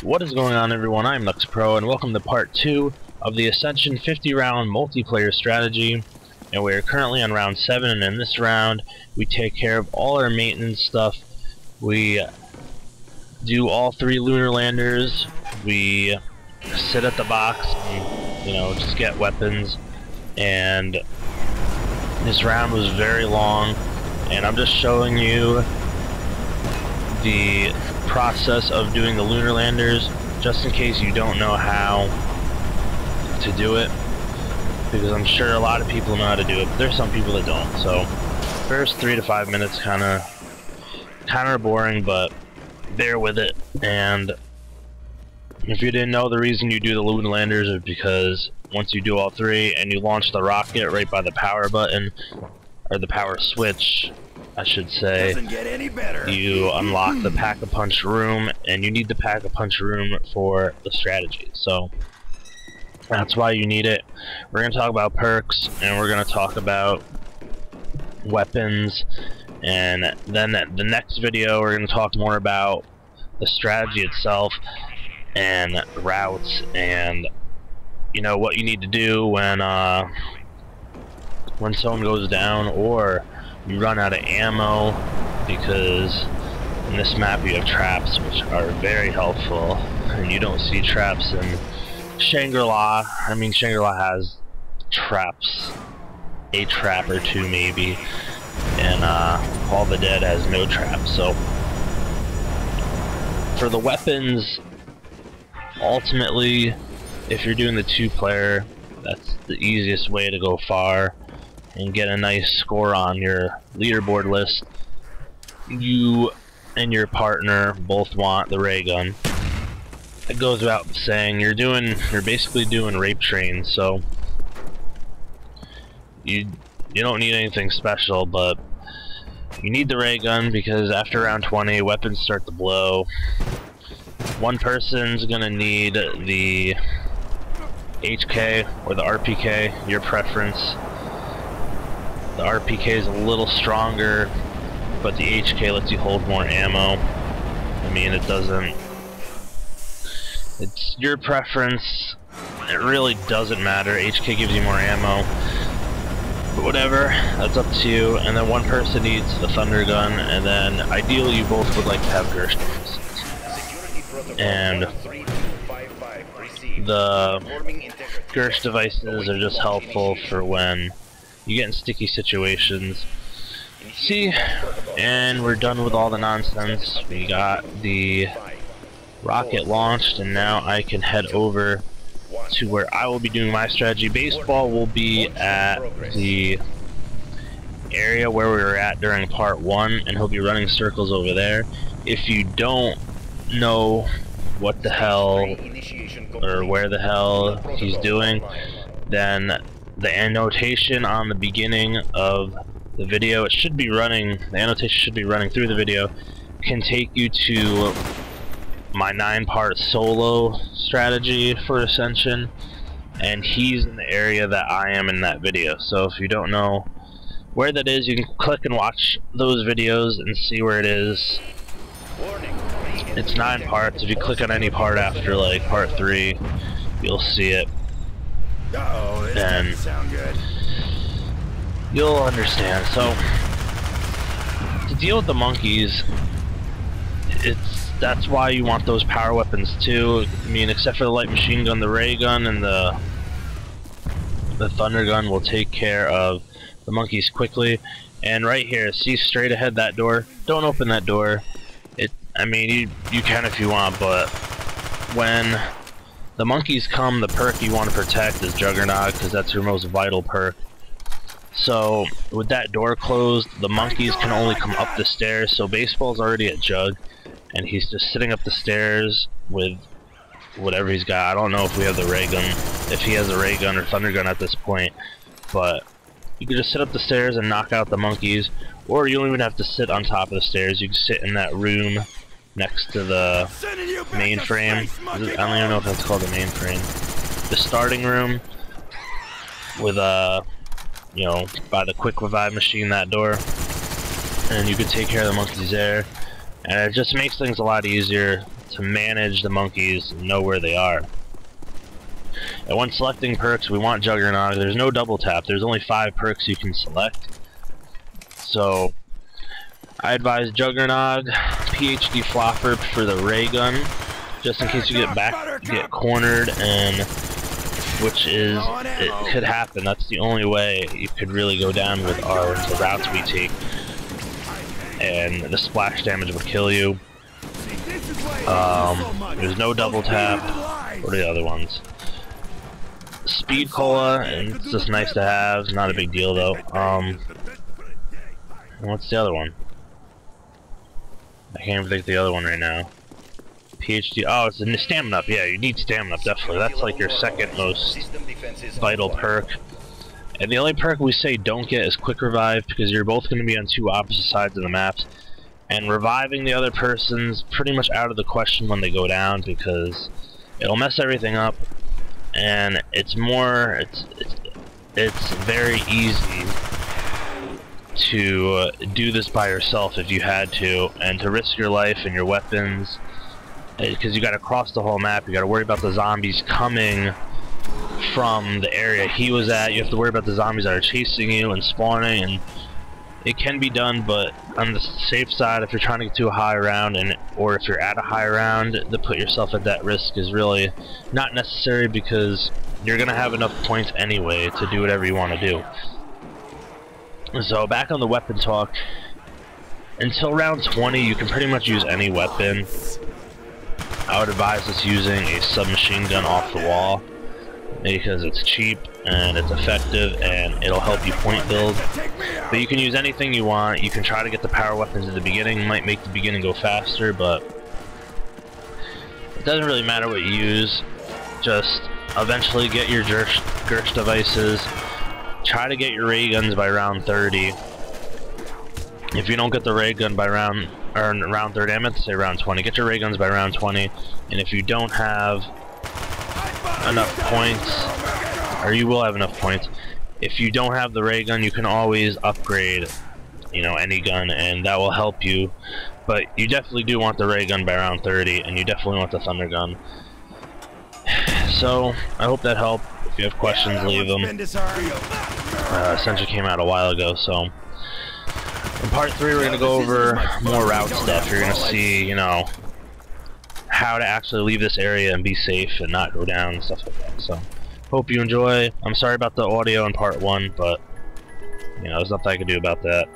What is going on, everyone? I'm Knux Pro, and welcome to part 2 of the Ascension 50-round multiplayer strategy. And we're currently on round 7, and in this round, we take care of all our maintenance stuff. We do all 3 lunar landers. We sit at the box and, just get weapons. And this round was very long, and I'm just showing you the process of doing the lunar landers, just in case you don't know how to do it, because I'm sure a lot of people know how to do it, but there's some people that don't. So first 3 to 5 minutes kind of boring, but bear with it. And if you didn't know, the reason you do the lunar landers is because once you do all 3 and you launch the rocket right by the power button, or the power switch I should say, doesn't get any better. You unlock the Pack-a-Punch room, and you need the Pack-a-Punch room for the strategy. So that's why you need it. We're going to talk about perks, and we're going to talk about weapons, and then the next video we're going to talk more about the strategy itself and routes, and what you need to do when someone goes down or you run out of ammo, because in this map you have traps, which are very helpful, and you don't see traps in Shangri-La. I mean, Shangri-La has traps, a trap or 2 maybe, and All the Dead has no traps. So for the weapons, ultimately, if you're doing the 2-player, that's the easiest way to go far and get a nice score on your leaderboard list. You and your partner both want the ray gun. It goes without saying, you're basically doing rape trains, so you don't need anything special, but you need the ray gun because after round 20 weapons start to blow. One person's gonna need the HK or the RPK, your preference. The RPK is a little stronger, but the HK lets you hold more ammo. I mean, it's your preference. It really doesn't matter. HK gives you more ammo. But whatever, that's up to you. And then one person needs the thunder gun, and then ideally you both would like to have Gersh devices. And the Gersh devices are just helpful for when you get in sticky situations. See, and we're done with all the nonsense. We got the rocket launched, and now I can head over to where I will be doing my strategy. Baseball will be at the area where we were at during part 1, and he'll be running circles over there. If you don't know what the hell or where the hell he's doing, then the annotation on the beginning of the video, it should be running, the annotation should be running through the video, can take you to my 9-part solo strategy for Ascension, and he's in the area that I am in that video. So if you don't know where that is, you can click and watch those videos and see where it is. It's 9 parts. If you click on any part after like part 3, you'll see it. This and doesn't sound good. You'll understand. So to deal with the monkeys, that's why you want those power weapons too. I mean, except for the light machine gun, the ray gun and the thunder gun will take care of the monkeys quickly. And right here, see straight ahead that door, don't open that door. I mean, you can if you want, but when the monkeys come, the perk you want to protect is Juggernaut, because that's your most vital perk. So with that door closed, the monkeys can only come up the stairs. So Baseball's already at Jug, and he's just sitting up the stairs with whatever he's got. I don't know if we have the ray gun, if he has a ray gun or thunder gun at this point, but you can just sit up the stairs and knock out the monkeys, or you don't even have to sit on top of the stairs. You can sit in that room next to the mainframe. I don't even know if that's called the mainframe. The starting room with by the quick revive machine, that door, and you can take care of the monkeys there. And it just makes things a lot easier to manage the monkeys and know where they are. And when selecting perks, we want Juggernaut. There's no double tap. There's only 5 perks you can select. So I advise Juggernaut, PhD Flopper for the ray gun, just in case you get cornered, and which is, it could happen. That's the only way you could really go down with the routes we take, and the splash damage will kill you. There's no double tap. What are the other ones? Speed Cola, and it's just nice to have. Not a big deal though. What's the other one? I can't even think of the other one right now. PhD. Oh, it's the stamina up. Yeah, you need stamina up, definitely. That's like your second most vital perk. And the only perk we say don't get is Quick Revive, because you're both going to be on 2 opposite sides of the maps. And reviving the other person's pretty much out of the question when they go down, because it'll mess everything up. And it's very easy to do this by yourself if you had to, and to risk your life and your weapons, because you got to cross the whole map. You got to worry about the zombies coming from the area he was at. You have to worry about the zombies that are chasing you and spawning, and it can be done, but on the safe side, if you're trying to get to a high round, or if you're at a high round, to put yourself at that risk is really not necessary, because you're gonna have enough points anyway to do whatever you want to do. So back on the weapon talk, until round 20 you can pretty much use any weapon. I would advise us using a submachine gun off the wall, because it's cheap and it's effective and it'll help you point build. But you can use anything you want. You can try to get the power weapons at the beginning. It might make the beginning go faster, but it doesn't really matter what you use. Just eventually get your Gersh devices. Try to get your ray guns by round 30. If you don't get the ray gun by round 30, I meant to say round 20. Get your ray guns by round 20, and if you don't have enough points, or you will have enough points, if you don't have the ray gun, you can always upgrade, you know, any gun, and that will help you. But you definitely do want the ray gun by round 30, and you definitely want the thunder gun. So I hope that helped. If you have questions, leave them. Ascension came out a while ago, so in part 3 we're gonna go over more route stuff. You're gonna see, you know, how to actually leave this area and be safe and not go down and stuff like that. So hope you enjoy. I'm sorry about the audio in part 1, but you know, there's nothing I can do about that.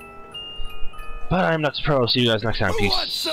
But I'm Knux Pro. See you guys next time. Peace.